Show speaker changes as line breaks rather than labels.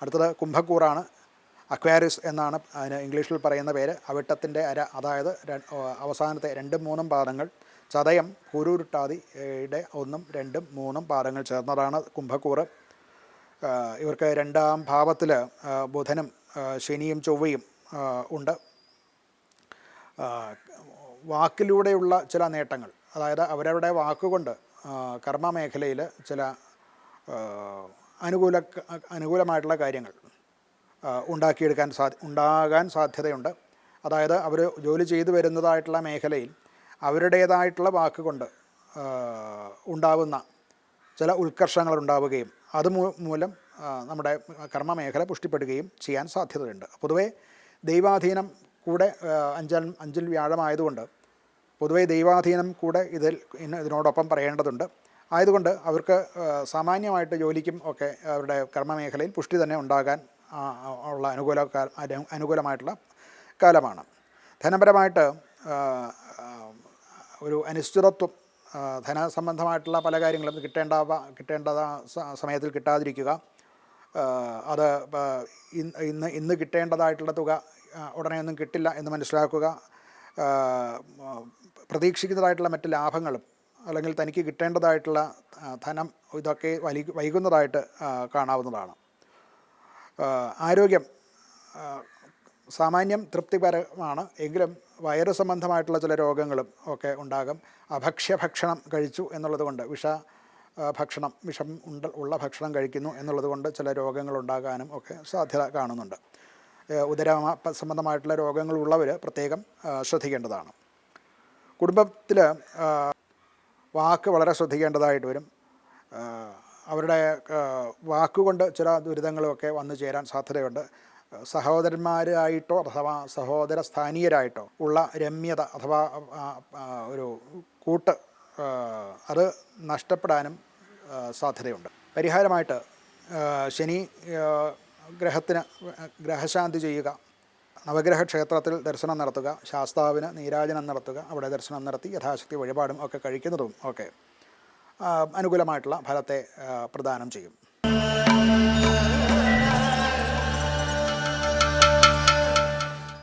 അടുത്തത് കുംഭക്കൂറാണ്. അക്വാരിസ് എന്നാണ് അതിന് ഇംഗ്ലീഷിൽ പറയുന്ന പേര്. അവിട്ടത്തിൻ്റെ അര, അതായത് അവസാനത്തെ 2ഉം 3ഉം പാദങ്ങൾ. ചതയം പൂരുരുട്ടാതിയുടെ 1ഉം 2ഉം 3ഉം പാദങ്ങൾ ചേർന്നതാണ് കുംഭക്കൂറ്. ഇവർക്ക് 2ാം ഭാവത്തിൽ ബുധനും ശനിയും ചൊവ്വയും ഉണ്ട്. വാക്കിലൂടെയുള്ള ചില നേട്ടങ്ങൾ, അതായത് അവരവരുടെ വാക്കുകൊണ്ട് കർമ്മമേഖലയിൽ ചില അനുകൂലമായിട്ടുള്ള കാര്യങ്ങൾ ഉണ്ടാകാൻ സാധ്യതയുണ്ട്. അതായത് അവർ ജോലി ചെയ്തു വരുന്നതായിട്ടുള്ള മേഖലയിൽ അവരുടേതായിട്ടുള്ള വാക്കുകൊണ്ട് ഉണ്ടാവുന്ന ചില ഉത്കർഷങ്ങൾ ഉണ്ടാവുകയും അതുമൂലം നമ്മുടെ കർമ്മമേഖല പുഷ്ടിപ്പെടുകയും ചെയ്യാൻ സാധ്യതയുണ്ട്. പൊതുവേ ദൈവാധീനം കൂടെ അഞ്ചിൽ വ്യാഴമായതുകൊണ്ട് പൊതുവേ ദൈവാധീനം കൂടെ ഇതിനോടൊപ്പം പറയേണ്ടതുണ്ട്. ആയതുകൊണ്ട് അവർക്ക് സാമാന്യമായിട്ട് ജോലിക്കും ഒക്കെ അവരുടെ കർമ്മമേഖലയിൽ പുഷ്ടി തന്നെ ഉണ്ടാകാൻ ഉള്ള അനുകൂലമായിട്ടുള്ള കാലമാണ്. ധനപരമായിട്ട് ഒരു അനിശ്ചിതത്വം, ധനസംബന്ധമായിട്ടുള്ള പല കാര്യങ്ങളും കിട്ടേണ്ട സമയത്തിൽ കിട്ടാതിരിക്കുക, അത് ഇന്ന് കിട്ടേണ്ടതായിട്ടുള്ള തുക ഉടനെയൊന്നും കിട്ടില്ല എന്ന് മനസ്സിലാക്കുക, പ്രതീക്ഷിക്കുന്നതായിട്ടുള്ള മറ്റ് ലാഭങ്ങളും അല്ലെങ്കിൽ തനിക്ക് കിട്ടേണ്ടതായിട്ടുള്ള ധനം ഇതൊക്കെ വൈകുന്നതായിട്ട് കാണാവുന്നതാണ്. ആരോഗ്യം സാമാന്യം തൃപ്തിപരമാണ്, എങ്കിലും വയറു സംബന്ധമായിട്ടുള്ള ചില രോഗങ്ങളും ഒക്കെ ഉണ്ടാകും. അഭക്ഷ്യഭക്ഷണം കഴിച്ചു എന്നുള്ളത് കൊണ്ട്, വിഷം ഉള്ള ഭക്ഷണം കഴിക്കുന്നു എന്നുള്ളത് കൊണ്ട് ചില രോഗങ്ങളുണ്ടാകാനും ഒക്കെ സാധ്യത കാണുന്നുണ്ട്. ഉദര സംബന്ധമായിട്ടുള്ള രോഗങ്ങളുള്ളവർ പ്രത്യേകം ശ്രദ്ധിക്കേണ്ടതാണ്. കുടുംബത്തിൽ വാക്ക് വളരെ ശ്രദ്ധിക്കേണ്ടതായിട്ട് വരും. അവരുടെ വാക്കുകൊണ്ട് ചില ദുരിതങ്ങളുമൊക്കെ വന്നു ചേരാൻ സാധ്യതയുണ്ട്. സഹോദരന്മാരായിട്ടോ അഥവാ സഹോദര സ്ഥാനീയരായിട്ടോ ഉള്ള രമ്യത അഥവാ ഒരു കൂട്ട് അത് നഷ്ടപ്പെടാനും സാധ്യതയുണ്ട്. പരിഹാരമായിട്ട് ശനി ഗ്രഹശാന്തി ചെയ്യുക, നവഗ്രഹ ക്ഷേത്രത്തിൽ ദർശനം നടത്തുക, ശാസ്താവിന് നീരാജനം നടത്തുക, അവിടെ ദർശനം നടത്തി യഥാശക്തി വഴിപാടും ഒക്കെ കഴിക്കുന്നതും ഒക്കെ അനുകൂലമായിട്ടുള്ള ഫലത്തെ പ്രദാനം ചെയ്യും.